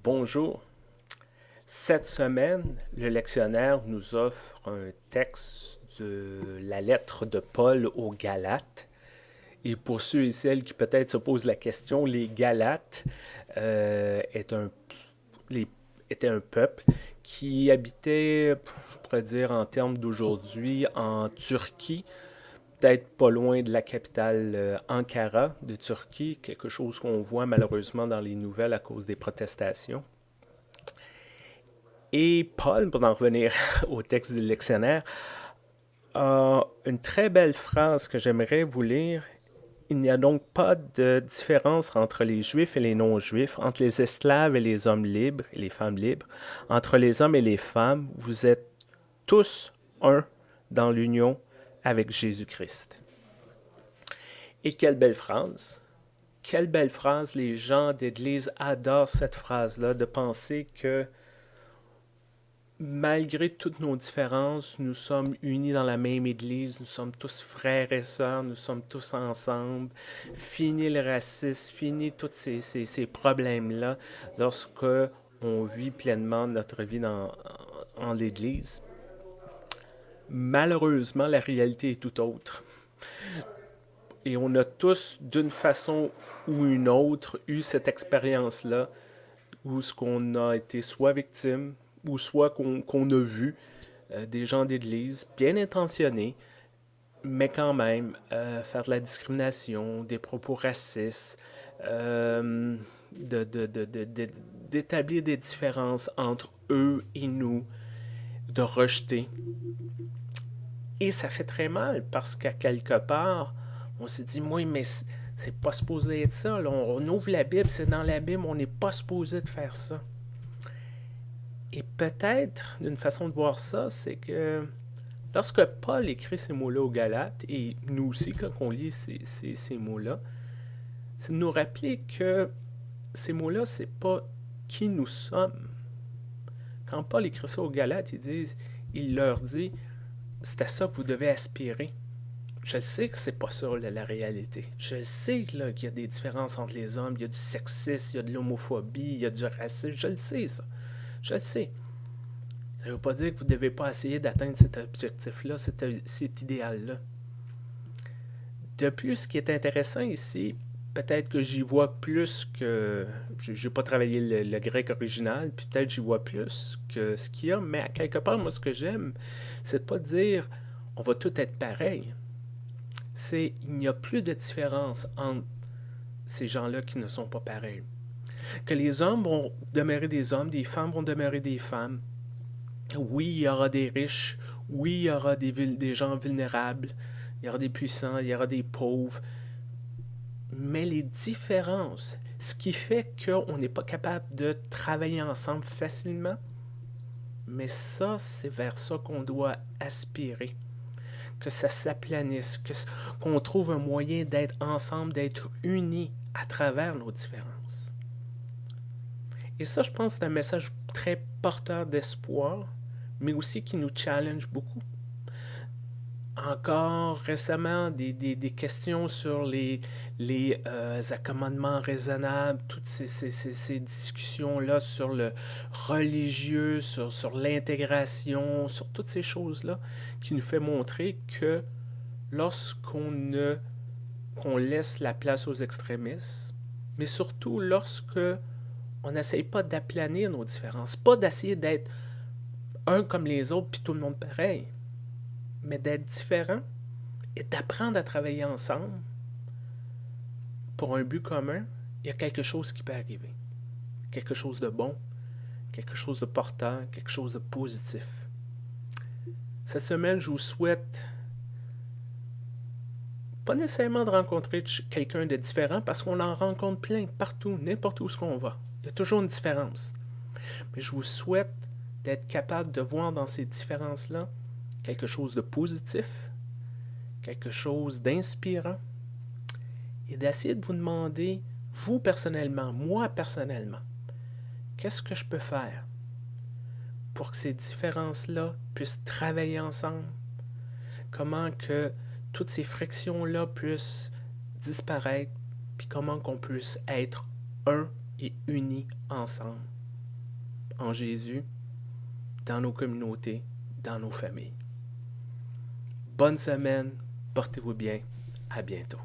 Bonjour. Cette semaine, le lectionnaire nous offre un texte de la lettre de Paul aux Galates. Et pour ceux et celles qui peut-être se posent la question, les Galates est un, les- étaient un peuple qui habitait, je pourrais dire en termes d'aujourd'hui, en Turquie, peut-être pas loin de la capitale Ankara de Turquie, quelque chose qu'on voit malheureusement dans les nouvelles à cause des protestations. Et Paul, pour en revenir au texte du lectionnaire, a une très belle phrase que j'aimerais vous lire. Il n'y a donc pas de différence entre les juifs et les non-juifs, entre les esclaves et les hommes libres et les femmes libres, entre les hommes et les femmes. Vous êtes tous un dans l'union avec Jésus-Christ. Et quelle belle phrase! Quelle belle phrase! Les gens d'Église adorent cette phrase-là, de penser que malgré toutes nos différences, nous sommes unis dans la même Église, nous sommes tous frères et sœurs, nous sommes tous ensemble. Fini le racisme, fini tous ces problèmes-là lorsque on vit pleinement notre vie en l'Église. Malheureusement, la réalité est tout autre. Et on a tous, d'une façon ou une autre, eu cette expérience-là où ce qu'on a été soit victime ou soit qu'on a vu des gens d'église bien intentionnés, mais quand même faire de la discrimination, des propos racistes, euh, d'établir des différences entre eux et nous, de rejeter. Et ça fait très mal parce qu'à quelque part, on s'est dit, oui, mais c'est pas supposé être ça. Là. On ouvre la Bible, c'est dans la Bible, on n'est pas supposé de faire ça. Et peut-être, d'une façon de voir ça, c'est que lorsque Paul écrit ces mots-là aux Galates, et nous aussi, quand on lit ces mots-là, c'est de nous rappeler que ces mots-là, c'est pas qui nous sommes. Quand Paul écrit ça aux Galates, il leur dit, c'est à ça que vous devez aspirer. Je sais que c'est pas ça la réalité. Je sais là, qu'il y a des différences entre les hommes, il y a du sexisme, il y a de l'homophobie, il y a du racisme. Je le sais, ça. Je le sais. Ça ne veut pas dire que vous ne devez pas essayer d'atteindre cet objectif-là, cet idéal-là. De plus, ce qui est intéressant ici, peut-être que j'y vois plus que... Je n'ai pas travaillé le grec original, puis peut-être j'y vois plus que ce qu'il y a, mais à quelque part, moi, ce que j'aime, c'est de pas dire on va tout être pareil. C'est il n'y a plus de différence entre ces gens-là qui ne sont pas pareils. Que les hommes vont demeurer des hommes, des femmes vont demeurer des femmes. Oui, il y aura des riches, oui, il y aura des gens vulnérables, il y aura des puissants, il y aura des pauvres, mais les différences, ce qui fait qu'on n'est pas capable de travailler ensemble facilement, mais ça, c'est vers ça qu'on doit aspirer, que ça s'aplanisse, qu'on trouve un moyen d'être ensemble, d'être unis à travers nos différences. Et ça, je pense, c'est un message très porteur d'espoir, mais aussi qui nous challenge beaucoup. Encore récemment, des questions sur les accommodements raisonnables, toutes ces discussions-là sur le religieux, sur l'intégration, sur toutes ces choses-là, qui nous fait montrer que lorsqu'on ne, qu'on laisse la place aux extrémistes, mais surtout lorsque on n'essaye pas d'aplanir nos différences, pas d'essayer d'être un comme les autres puis tout le monde pareil, mais d'être différent et d'apprendre à travailler ensemble pour un but commun, il y a quelque chose qui peut arriver. Quelque chose de bon, quelque chose de porteur, quelque chose de positif. Cette semaine, je vous souhaite pas nécessairement de rencontrer quelqu'un de différent parce qu'on en rencontre plein partout, n'importe où on va. Il y a toujours une différence. Mais je vous souhaite d'être capable de voir dans ces différences-là quelque chose de positif, quelque chose d'inspirant, et d'essayer de vous demander, vous personnellement, moi personnellement, qu'est-ce que je peux faire pour que ces différences-là puissent travailler ensemble? Comment que toutes ces frictions-là puissent disparaître, puis comment qu'on puisse être un et unis ensemble. en Jésus dans nos communautés, dans nos familles. Bonne semaine, portez-vous bien, à bientôt.